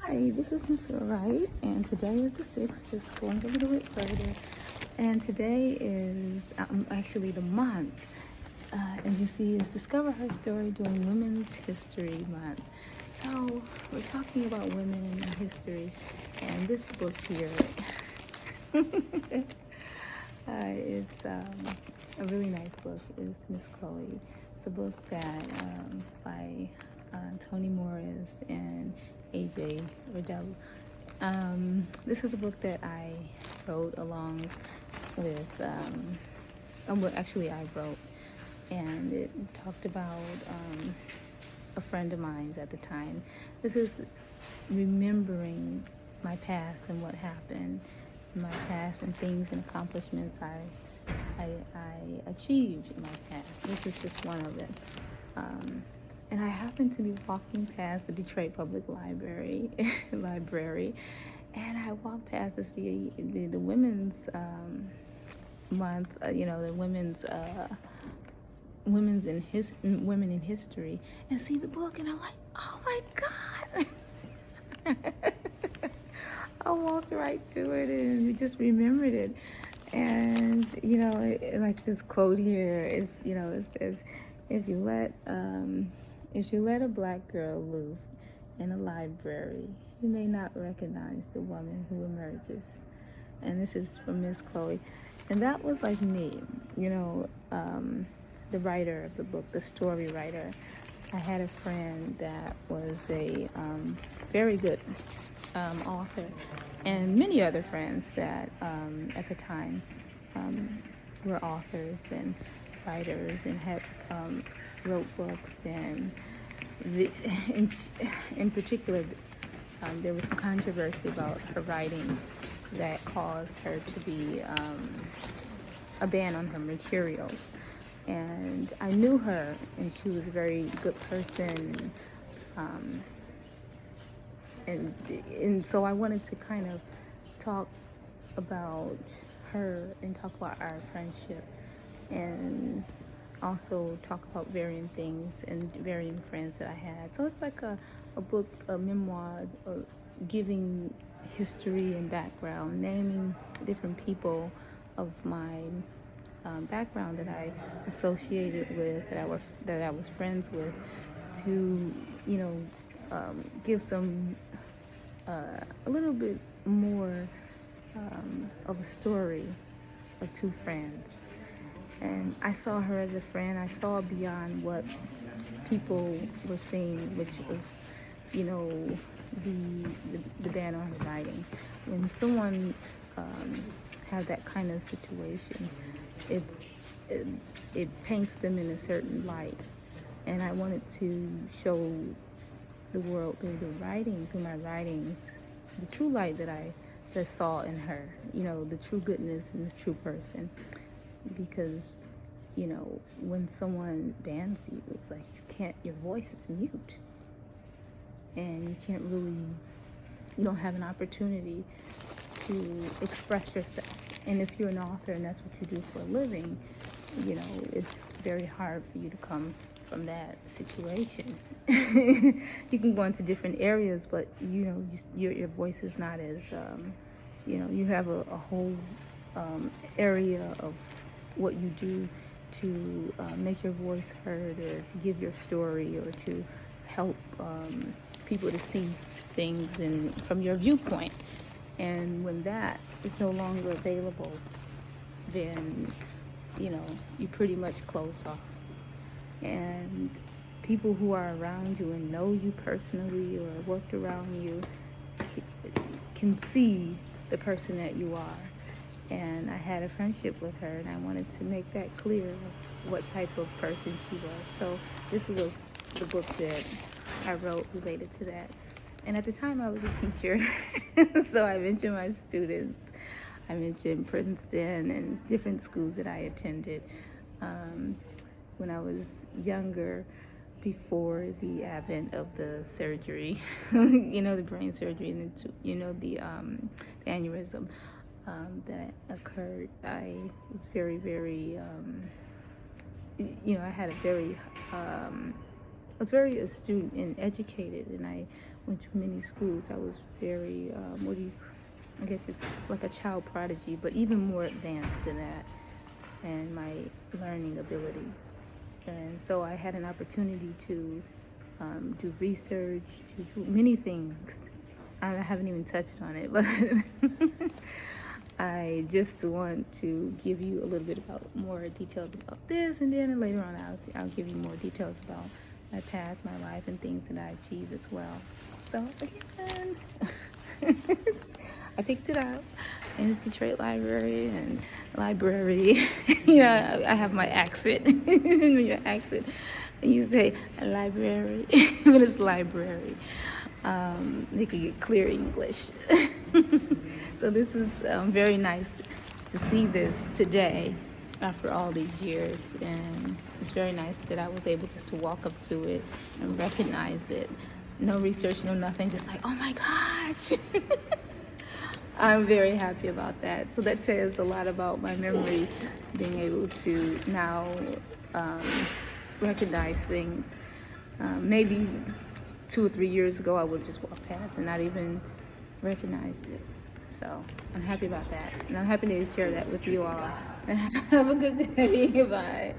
Hi, this is Miss Wright, and today is the 6th, just going a little bit further. And today is actually the month, as you see, is Discover Her Story during Women's History Month. So, we're talking about women in history, and this book here, it's a really nice book. It's Miss Chloe. It's a book that by Toni Morris and AJ Riddell. This is a book that I wrote along with, I wrote, and it talked about a friend of mine's at the time. This is remembering my past and what happened in my past and things and accomplishments I achieved in my past. This is just one of it. And I happened to be walking past the Detroit Public Library, and I walked past to see the Women's Month, the Women in History, and see the book, and I'm like, oh my God! I walked right to it and just remembered it, and like this quote here is, it says, if you let a black girl loose in a library, you may not recognize the woman who emerges. And this is from Miss Chloe. And that was like me, the writer of the book, the story writer. I had a friend that was a very good author, and many other friends that at the time were authors and writers and had wrote books, and in particular there was some controversy about her writings that caused her to be a ban on her materials. And I knew her, and she was a very good person, and so I wanted to kind of talk about her and talk about our friendship, and also talk about varying things and varying friends that I had. So it's like a book, a memoir, giving history and background, naming different people of my background that I associated with, that I was friends with, to give some a little bit more of a story of two friends. And I saw her as a friend. I saw beyond what people were seeing, which was, the ban on her writing. When someone has that kind of situation, it paints them in a certain light. And I wanted to show the world through my writings, the true light that I saw in her, the true goodness in this true person. Because when someone bans you, it's like your voice is mute, and you don't have an opportunity to express yourself. And if you're an author and that's what you do for a living, it's very hard for you to come from that situation. You can go into different areas, but your voice is not as you have a whole area of what you do to make your voice heard, or to give your story, or to help people to see things from your viewpoint. And when that is no longer available, then you pretty much close off. And people who are around you and know you personally or worked around you can see the person that you are. And I had a friendship with her, and I wanted to make that clear of what type of person she was. So this was the book that I wrote related to that. And at the time I was a teacher, so I mentioned my students. I mentioned Princeton and different schools that I attended when I was younger, before the advent of the surgery, the brain surgery, and the aneurysm that occurred. I was very, very, I had a very was very astute and educated, and I went to many schools. I was very, I guess it's like a child prodigy, but even more advanced than that, and my learning ability. And so I had an opportunity to do research, to do many things. I haven't even touched on it, but I just want to give you a little bit about more details about this, and then later on I'll give you more details about my past, my life, and things that I achieved as well. So again, I picked it up, and it's Detroit Library and library. I have my accent. Your accent. You say library, but it's library. They can get clear English. So this is very nice to see this today after all these years, and it's very nice that I was able just to walk up to it and recognize it. No research, no nothing, just like, oh my gosh. I'm very happy about that. So that says a lot about my memory, being able to now recognize things. Maybe 2 or 3 years ago, I would just walk past and not even recognize it. So I'm happy about that. And I'm happy to share that with you all. Have a good day. Bye.